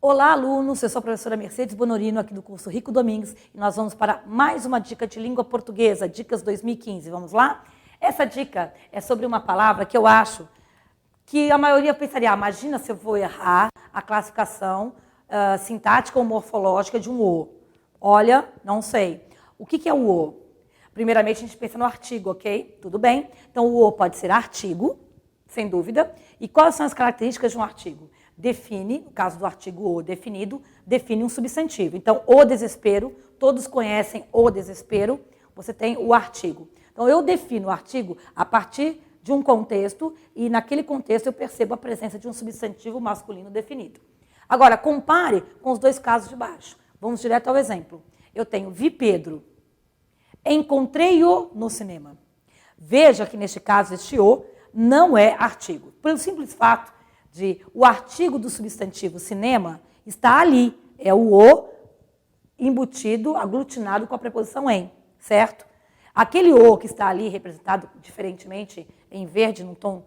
Olá, alunos! Eu sou a professora Mercedes Bonorino, aqui do curso Rico Domingues, e nós vamos para mais uma dica de língua portuguesa, Dicas 2015. Vamos lá? Essa dica é sobre uma palavra que eu acho que a maioria pensaria, imagina se eu vou errar a classificação sintática ou morfológica de um O. Olha, não sei. O que é o O? Primeiramente, a gente pensa no artigo, ok? Tudo bem? Então, o O pode ser artigo, sem dúvida. E quais são as características de um artigo? Define, no caso do artigo O definido, define um substantivo. Então, o desespero, todos conhecem o desespero, você tem o artigo. Então, eu defino o artigo a partir de um contexto e naquele contexto eu percebo a presença de um substantivo masculino definido. Agora, compare com os dois casos de baixo. Vamos direto ao exemplo. Eu tenho vi Pedro, encontrei-o no cinema. Veja que neste caso este o não é artigo. Pelo simples fato de o artigo do substantivo cinema está ali. É o embutido, aglutinado com a preposição em, certo? Aquele o que está ali representado diferentemente em verde, num tom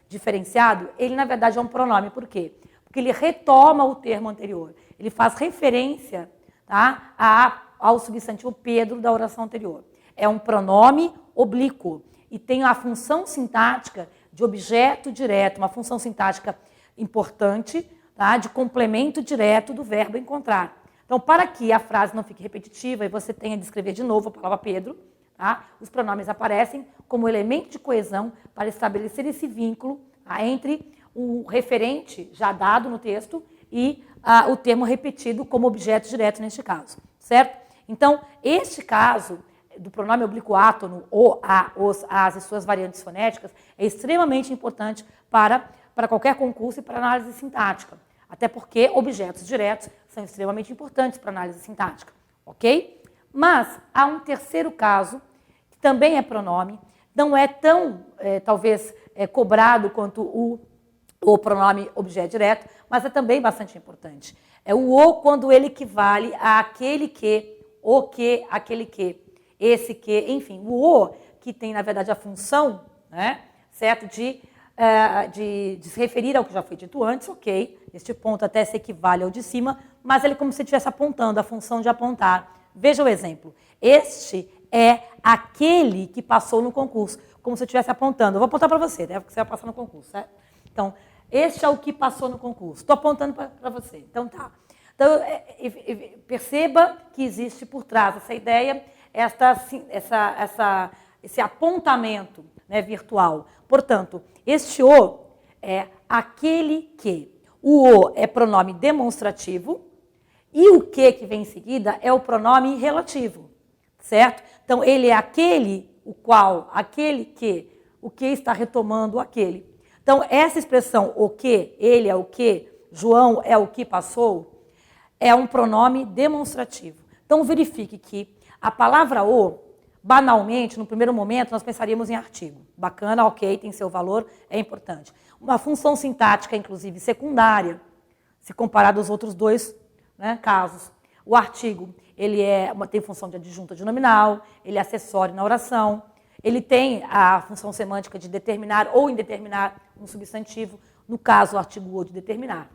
diferenciado, ele na verdade é um pronome. Por quê? Porque ele retoma o termo anterior. Ele faz referência, tá, ao substantivo Pedro da oração anterior. É um pronome oblíquo e tem a função sintática de objeto direto, uma função sintática importante, tá, de complemento direto do verbo encontrar. Então, para que a frase não fique repetitiva e você tenha de escrever de novo a palavra Pedro, tá, os pronomes aparecem como elemento de coesão para estabelecer esse vínculo, tá, entre o referente já dado no texto e o termo repetido como objeto direto neste caso, certo? Então, este caso do pronome oblíquo átono, o, a, os, as e suas variantes fonéticas é extremamente importante para qualquer concurso e para análise sintática. Até porque objetos diretos são extremamente importantes para análise sintática, ok? Mas há um terceiro caso, que também é pronome, não é tão, talvez, cobrado quanto o pronome objeto direto, mas é também bastante importante. É o o quando ele equivale a aquele que, o que, aquele que, esse que, enfim, o o que tem, na verdade, a função, né, certo, de se referir ao que já foi dito antes, ok, este ponto até se equivale ao de cima, mas ele como se estivesse apontando, a função de apontar. Veja o exemplo. Este é aquele que passou no concurso, como se eu estivesse apontando. Eu vou apontar para você, né, porque você vai passar no concurso, certo? Então, este é o que passou no concurso. Estou apontando para você. Então, tá. Então, perceba que existe por trás dessa ideia esse apontamento, né, virtual. Portanto, este o é aquele que. O o é pronome demonstrativo e o que vem em seguida é o pronome relativo, certo? Então, ele é aquele, o qual, aquele que, o que está retomando aquele. Então, essa expressão o que, ele é o que, João é o que passou, é um pronome demonstrativo. Então, verifique que a palavra o, banalmente, no primeiro momento, nós pensaríamos em artigo. Bacana, ok, tem seu valor, é importante. Uma função sintática, inclusive, secundária, se comparado aos outros dois, né, casos. O artigo, ele tem função de adjunto adnominal, ele é acessório na oração, ele tem a função semântica de determinar ou indeterminar um substantivo, no caso, o artigo o de determinar.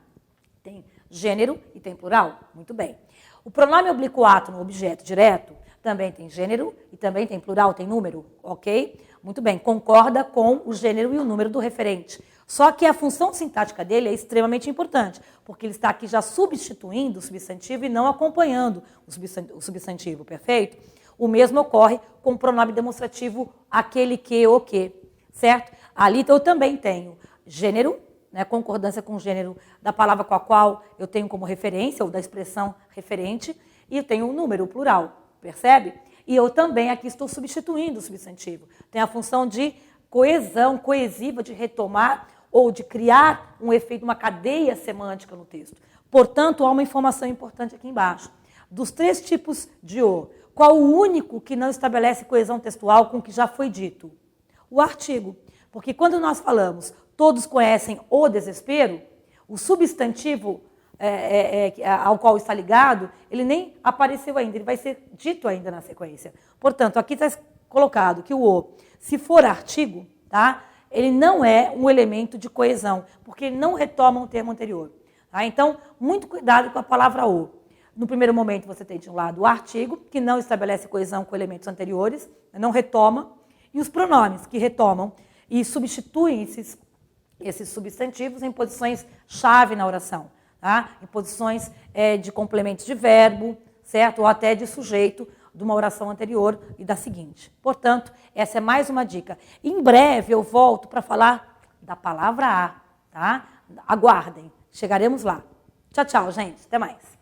Tem gênero e tem plural, muito bem. O pronome oblíquo átono, objeto direto, também tem gênero e também tem plural, tem número, ok? Muito bem, concorda com o gênero e o número do referente. Só que a função sintática dele é extremamente importante, porque ele está aqui já substituindo o substantivo e não acompanhando o substantivo, perfeito? O mesmo ocorre com o pronome demonstrativo aquele que, o que, certo? Ali eu também tenho gênero, né, concordância com o gênero da palavra com a qual eu tenho como referência, ou da expressão referente, e eu tenho o número, o plural, percebe? E eu também aqui estou substituindo o substantivo. Tem a função de coesão, coesiva, de retomar ou de criar um efeito, uma cadeia semântica no texto. Portanto, há uma informação importante aqui embaixo. Dos três tipos de o, qual o único que não estabelece coesão textual com o que já foi dito? O artigo. Porque quando nós falamos todos conhecem o desespero, o substantivo ao qual está ligado, ele nem apareceu ainda, ele vai ser dito ainda na sequência. Portanto, aqui está colocado que o o, se for artigo, tá, ele não é um elemento de coesão, porque ele não retoma um termo anterior. Tá? Então, muito cuidado com a palavra o. No primeiro momento, você tem de um lado o artigo, que não estabelece coesão com elementos anteriores, não retoma, e os pronomes, que retomam e substituem esses substantivos em posições-chave na oração, tá? Em posições de complementos de verbo, certo? Ou até de sujeito de uma oração anterior e da seguinte. Portanto, essa é mais uma dica. Em breve eu volto para falar da palavra a, tá? Aguardem, chegaremos lá. Tchau, tchau, gente. Até mais.